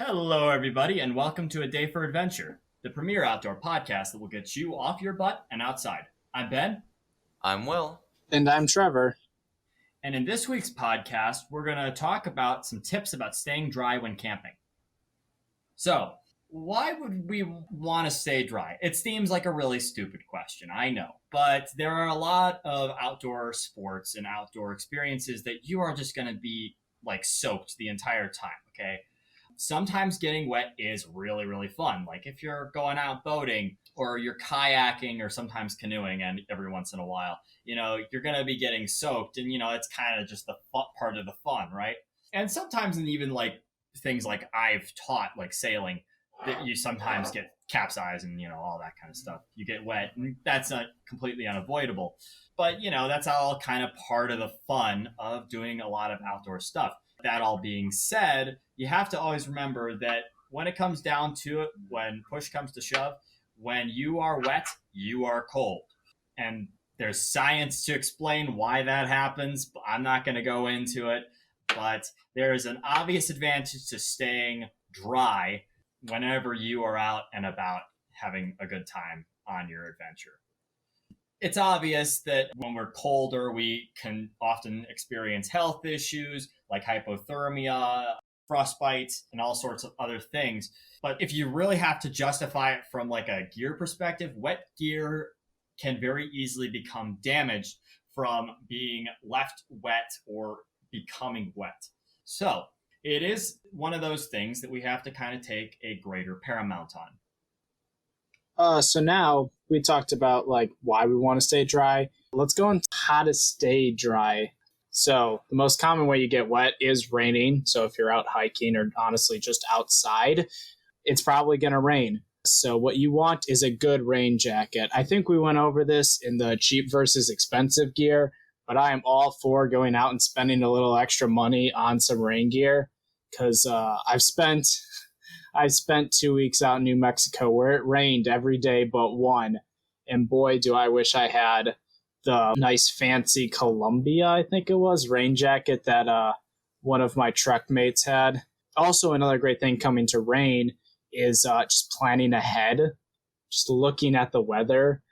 Hello, everybody, and welcome to A Day for Adventure, the premier outdoor podcast that will get you off your butt and outside. I'm Ben, I'm Will. And I'm Trevor. and in this week's podcast, we're going to talk about some tips about staying dry when camping. So, why would we want to stay dry? It seems like a really stupid question, I know, but there are a lot of outdoor sports and outdoor experiences that you are just going to be like soaked the entire time, okay? Sometimes getting wet is really, really fun. Like if you're going out boating or you're kayaking or sometimes canoeing, and every once in a while, you're going to be getting soaked, and, it's kind of just the part of the fun, right? And sometimes, and even like things like I've taught, like sailing, that you sometimes get capsized and, all that kind of stuff. You get wet, and that's not completely unavoidable. But, that's all kind of part of the fun of doing a lot of outdoor stuff. That all being said, you have to always remember that when it comes down to it, when push comes to shove, when you are wet, you are cold. And there's science to explain why that happens, but I'm not going to go into it. But there is an obvious advantage to staying dry whenever you are out and about having a good time on your adventure. It's obvious that when we're colder, we can often experience health issues like hypothermia, frostbite, and all sorts of other things. But if you really have to justify it from like a gear perspective, wet gear can very easily become damaged from being left wet or becoming wet. So it is one of those things that we have to kind of take a greater paramount on. So now we talked about like why we want to stay dry. Let's go into how to stay dry. So the most common way you get wet is raining. So if you're out hiking or honestly just outside, it's probably going to rain. So what you want is a good rain jacket. I think we went over this in the cheap versus expensive gear, but I am all for going out and spending a little extra money on some rain gear because I spent 2 weeks out in New Mexico where it rained every day but one. And boy, do I wish I had the nice fancy Columbia, I think it was, rain jacket that one of my truck mates had. Also, another great thing coming to rain is just planning ahead, just looking at the weather.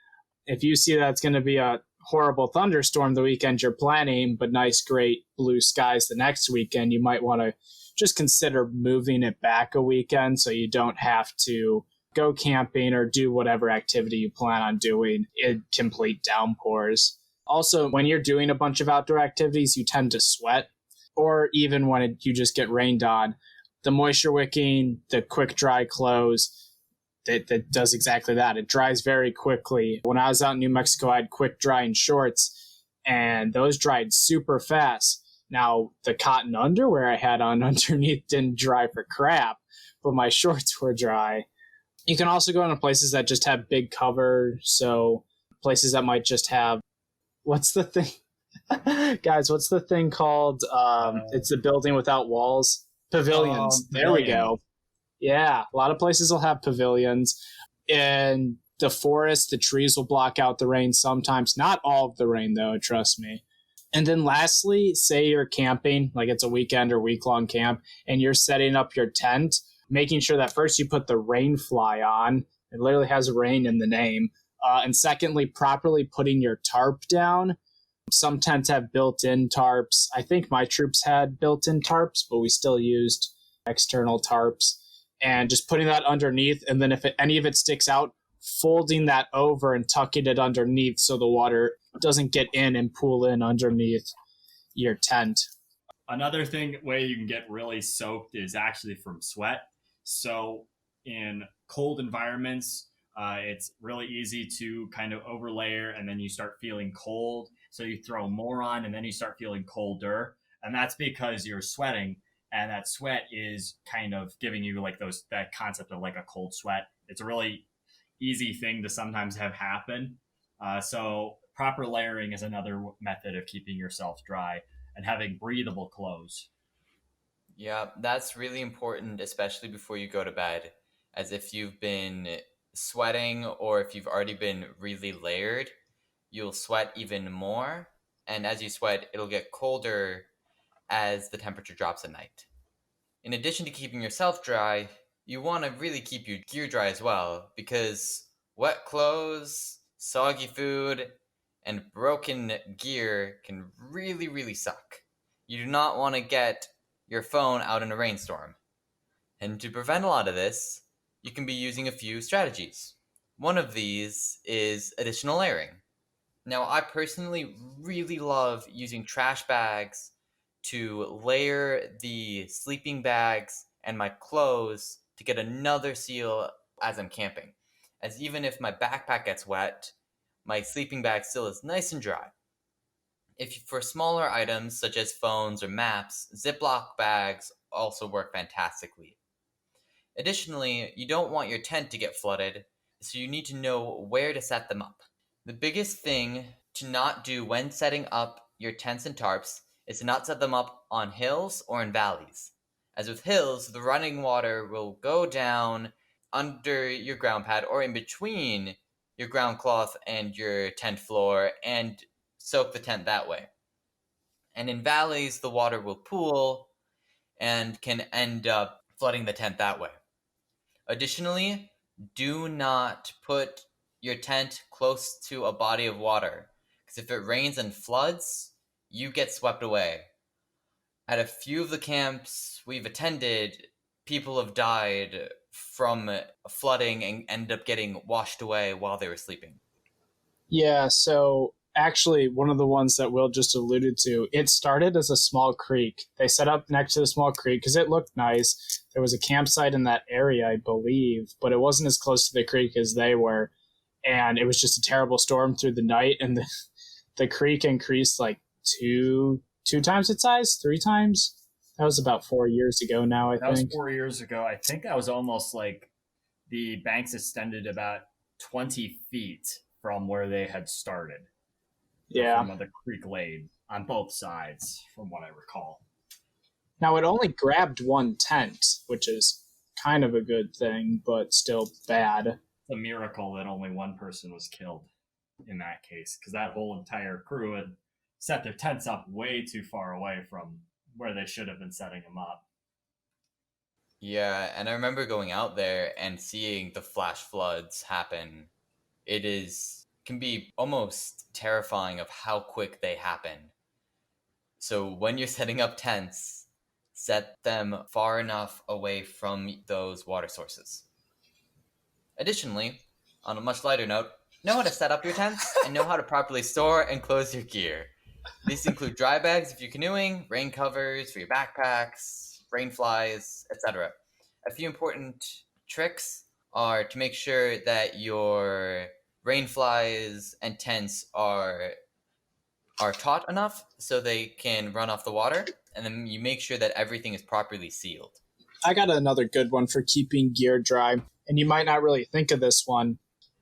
If you see that it's going to be a horrible thunderstorm the weekend you're planning, but nice, great blue skies the next weekend, you might want to just consider moving it back a weekend so you don't have to go camping or do whatever activity you plan on doing in complete downpours. Also, when you're doing a bunch of outdoor activities, you tend to sweat, or even when you just get rained on. The moisture wicking, the quick dry clothes, that does exactly that. It dries very quickly. When I was out in New Mexico, I had quick drying shorts, and those dried super fast. Now, the cotton underwear I had on underneath didn't dry for crap, but my shorts were dry. You can also go into places that just have big cover, so places that might just have, what's the thing? Guys, what's the thing called? It's a building without walls. Pavilions. There we go. Yeah, a lot of places will have pavilions. In the forest, the trees will block out the rain sometimes. Not all of the rain, though, trust me. And then lastly, say you're camping, like it's a weekend or week-long camp, and you're setting up your tent, making sure that first you put the rain fly on. It literally has rain in the name. And secondly, properly putting your tarp down. Some tents have built-in tarps. I think my troops had built-in tarps, but we still used external tarps. And just putting that underneath, and then if any of it sticks out, folding that over and tucking it underneath so the water doesn't get in and pool in underneath your tent. Another way you can get really soaked is actually from sweat. So in cold environments, it's really easy to kind of overlayer, and then you start feeling cold. So you throw more on, and then you start feeling colder. And that's because you're sweating, and that sweat is kind of giving you like that concept of like a cold sweat. It's a really easy thing to sometimes have happen. So proper layering is another method of keeping yourself dry and having breathable clothes. Yeah, that's really important, especially before you go to bed, as if you've been sweating or if you've already been really layered, you'll sweat even more. And as you sweat, it'll get colder as the temperature drops at night. in addition to keeping yourself dry, you want to really keep your gear dry as well, because wet clothes, soggy food, and broken gear can really, really suck. You do not want to get your phone out in a rainstorm. And to prevent a lot of this, you can be using a few strategies. One of these is additional layering. Now, I personally really love using trash bags to layer the sleeping bags and my clothes to get another seal as I'm camping. As even if my backpack gets wet, my sleeping bag still is nice and dry. For smaller items such as phones or maps, Ziploc bags also work fantastically. Additionally, you don't want your tent to get flooded, so you need to know where to set them up. The biggest thing to not do when setting up your tents and tarps is to not set them up on hills or in valleys. As with hills, the running water will go down under your ground pad or in between your ground cloth and your tent floor and soak the tent that way. And in valleys, the water will pool and can end up flooding the tent that way. Additionally, do not put your tent close to a body of water, because if it rains and floods, you get swept away. At a few of the camps we've attended, people have died from flooding and end up getting washed away while they were sleeping. Yeah, so actually, one of the ones that Will just alluded to, it started as a small creek. They set up next to the small creek because it looked nice. There was a campsite in that area, I believe, but it wasn't as close to the creek as they were. And it was just a terrible storm through the night, and the creek increased like two times its size, 3 times. That was about 4 years ago now, I think. That was 4 years ago. I think that was almost like the banks extended about 20 feet from where they had started. Yeah. From where the creek laid on both sides, from what I recall. Now, it only grabbed one tent, which is kind of a good thing, but still bad. It's a miracle that only one person was killed in that case, because that whole entire crew had set their tents up way too far away from where they should have been setting them up. Yeah, and I remember going out there and seeing the flash floods happen. It can be almost terrifying of how quick they happen. So when you're setting up tents, set them far enough away from those water sources. Additionally, on a much lighter note, know how to set up your tents and know how to properly store and close your gear. These include dry bags if you're canoeing, rain covers for your backpacks, rain flies, etc. A few important tricks are to make sure that your rain flies and tents are taut enough so they can run off the water, and then you make sure that everything is properly sealed. I got another good one for keeping gear dry, and you might not really think of this one,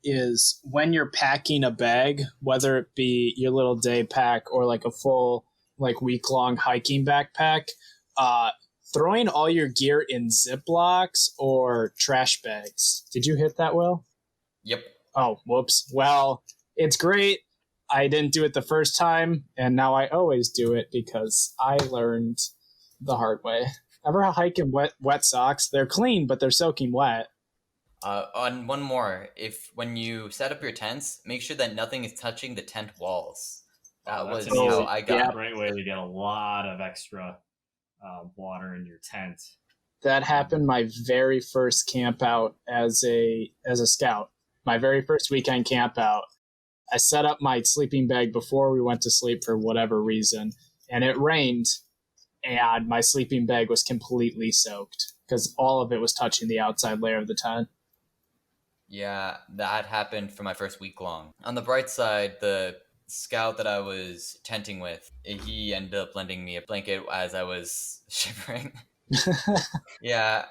is when you're packing a bag, whether it be your little day pack or like a full like week-long hiking backpack, throwing all your gear in Ziplocs or trash bags. Did you hit that, Will? Yep. Oh, whoops. Well, it's great. I didn't do it the first time, and now I always do it because I learned the hard way. Ever hike in wet socks? They're clean, but they're soaking wet. On one more, when you set up your tents, make sure that nothing is touching the tent walls. That was how I got. A great way to get a lot of extra water in your tent. That happened my very first camp out as a scout. My very first weekend camp out. I set up my sleeping bag before we went to sleep for whatever reason, and it rained, and my sleeping bag was completely soaked because all of it was touching the outside layer of the tent. Yeah, that happened for my first week long. On the bright side, the scout that I was tenting with, he ended up lending me a blanket as I was shivering. Yeah,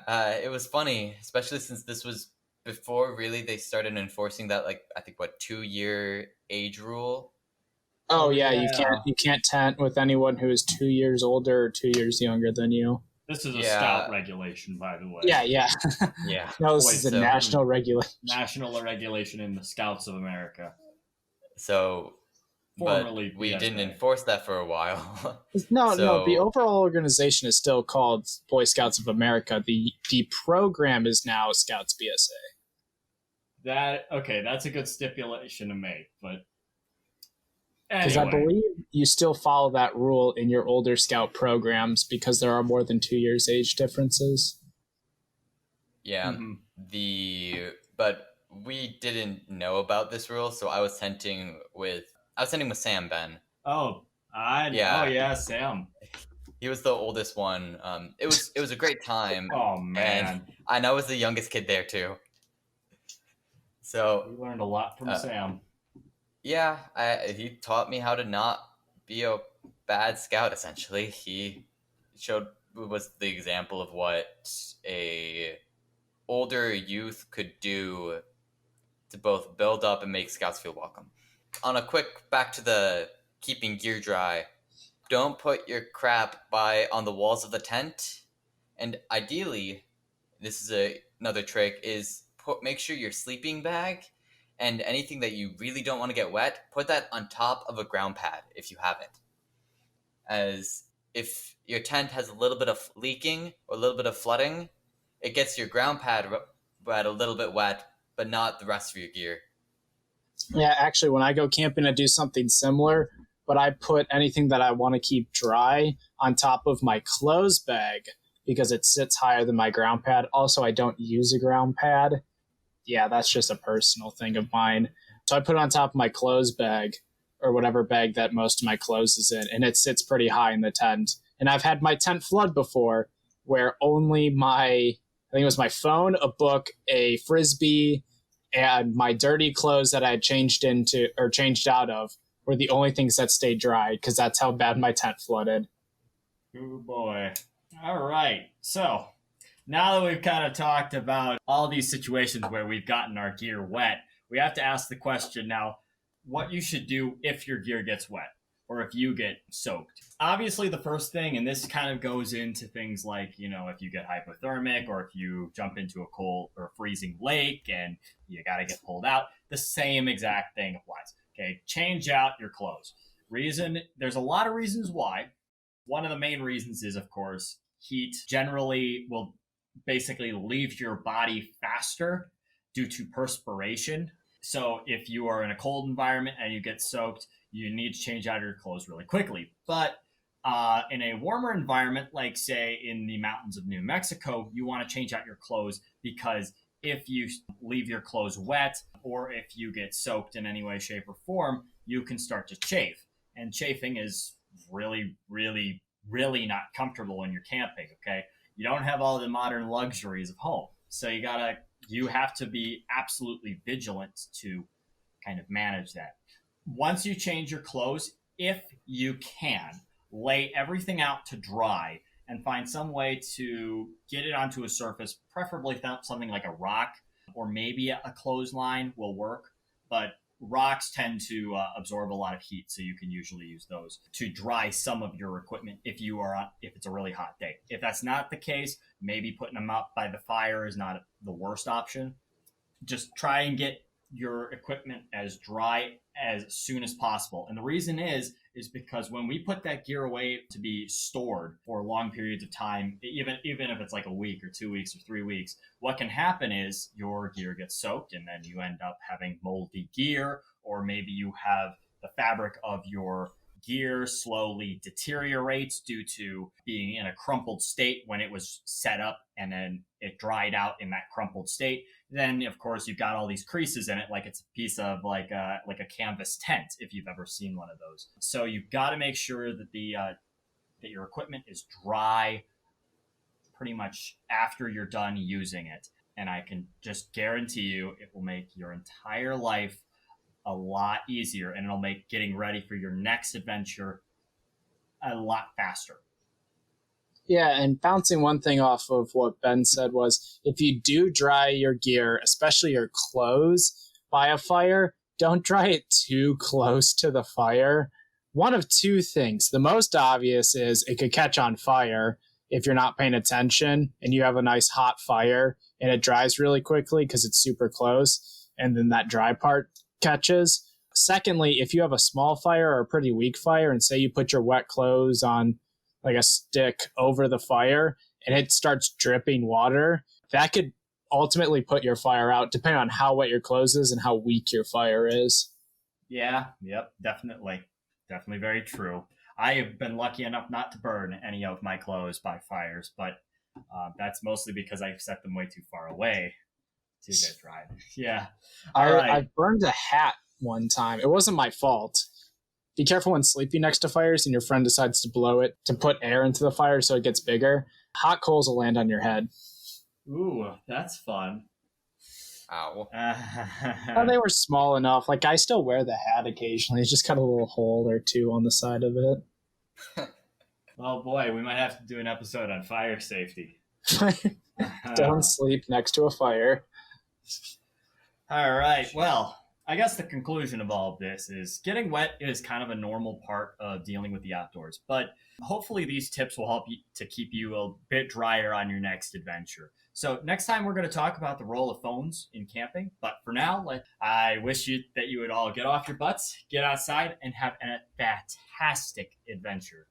it was funny, especially since this was before really they started enforcing that 2-year age rule. Oh yeah, you can't tent with anyone who is 2 years older or 2 years younger than you. This is a scout regulation, by the way. Yeah. Yeah. No, this is a national regulation. National regulation in the Scouts of America. So but Formerly we didn't BSA. enforce that for a while. No, So- the overall organization is still called Boy Scouts of America. The program is now Scouts BSA. That's a good stipulation to make, but Because anyway. I believe you still follow that rule in your older Scout programs because there are more than 2 years age differences. Yeah. But we didn't know about this rule, so I was tenting with Sam Ben. Oh, Yeah. Oh yeah, Sam. He was the oldest one. It was a great time. Oh man, and I was the youngest kid there too. So we learned a lot from Sam. yeah, he taught me how to not be a bad scout. Essentially, he was the example of what a older youth could do to both build up and make scouts feel welcome. On a quick back to the keeping gear dry, don't put your crap on the walls of the tent, and ideally, this is another trick, is make sure your sleeping bag and anything that you really don't want to get wet, put that on top of a ground pad if you have it. As if your tent has a little bit of leaking or a little bit of flooding, it gets your ground pad a little bit wet, but not the rest of your gear. Yeah, actually, when I go camping, I do something similar, but I put anything that I want to keep dry on top of my clothes bag because it sits higher than my ground pad. Also, I don't use a ground pad. Yeah, that's just a personal thing of mine. So I put it on top of my clothes bag or whatever bag that most of my clothes is in, and it sits pretty high in the tent. And I've had my tent flood before where only I think it was my phone, a book, a Frisbee, and my dirty clothes that I had changed out of were the only things that stayed dry because that's how bad my tent flooded. Oh boy. All right. So now that we've kind of talked about all these situations where we've gotten our gear wet, we have to ask the question now, what you should do if your gear gets wet or if you get soaked. Obviously, the first thing, and this kind of goes into things like, if you get hypothermic or if you jump into a cold or freezing lake and you got to get pulled out, the same exact thing applies. Okay, change out your clothes. There's a lot of reasons why. One of the main reasons is, of course, heat generally will basically leave your body faster due to perspiration. So if you are in a cold environment and you get soaked, you need to change out your clothes really quickly. But in a warmer environment, like say in the mountains of New Mexico, you want to change out your clothes because if you leave your clothes wet or if you get soaked in any way, shape, or form, you can start to chafe. And chafing is really, really, really not comfortable when you're camping, okay? You don't have all the modern luxuries of home. So you have to be absolutely vigilant to kind of manage that. Once you change your clothes, if you can, lay everything out to dry and find some way to get it onto a surface, preferably something like a rock or maybe a clothesline will work. But rocks tend to absorb a lot of heat, so you can usually use those to dry some of your equipment if it's a really hot day. If that's not the case, maybe putting them up by the fire is not the worst option. Just try and get your equipment as dry as soon as possible. And the reason is because when we put that gear away to be stored for long periods of time, even if it's like a week or 2 weeks or 3 weeks, what can happen is your gear gets soaked and then you end up having moldy gear, or maybe you have the fabric of your gear slowly deteriorates due to being in a crumpled state when it was set up and then it dried out in that crumpled state. Then of course you've got all these creases in it like it's a piece of like a canvas tent if you've ever seen one of those. So you've got to make sure that that your equipment is dry pretty much after you're done using it. And I can just guarantee you it will make your entire life a lot easier, and it'll make getting ready for your next adventure a lot faster. Yeah, and bouncing one thing off of what Ben said was, if you do dry your gear, especially your clothes, by a fire, don't dry it too close to the fire. One of two things. The most obvious is it could catch on fire if you're not paying attention and you have a nice hot fire and it dries really quickly because it's super close, and then that dry part catches. Secondly, if you have a small fire or a pretty weak fire, and say you put your wet clothes on like a stick over the fire and it starts dripping water, that could ultimately put your fire out, depending on how wet your clothes is and how weak your fire is. Yeah, yep, definitely. Definitely very true. I have been lucky enough not to burn any of my clothes by fires, but that's mostly because I've set them way too far away to get dried. Yeah. All right. I burned a hat one time. It wasn't my fault. Be careful when sleeping next to fires and your friend decides to blow it to put air into the fire so it gets bigger. Hot coals will land on your head. Ooh, that's fun. Ow. Oh, they were small enough. Like, I still wear the hat occasionally. It's just got a little hole or two on the side of it. Oh boy, we might have to do an episode on fire safety. Don't sleep next to a fire. All right. Well, I guess the conclusion of all of this is getting wet is kind of a normal part of dealing with the outdoors, but hopefully these tips will help you to keep you a bit drier on your next adventure. So next time we're going to talk about the role of phones in camping, but for now, I wish that you would all get off your butts, get outside, and have a fantastic adventure.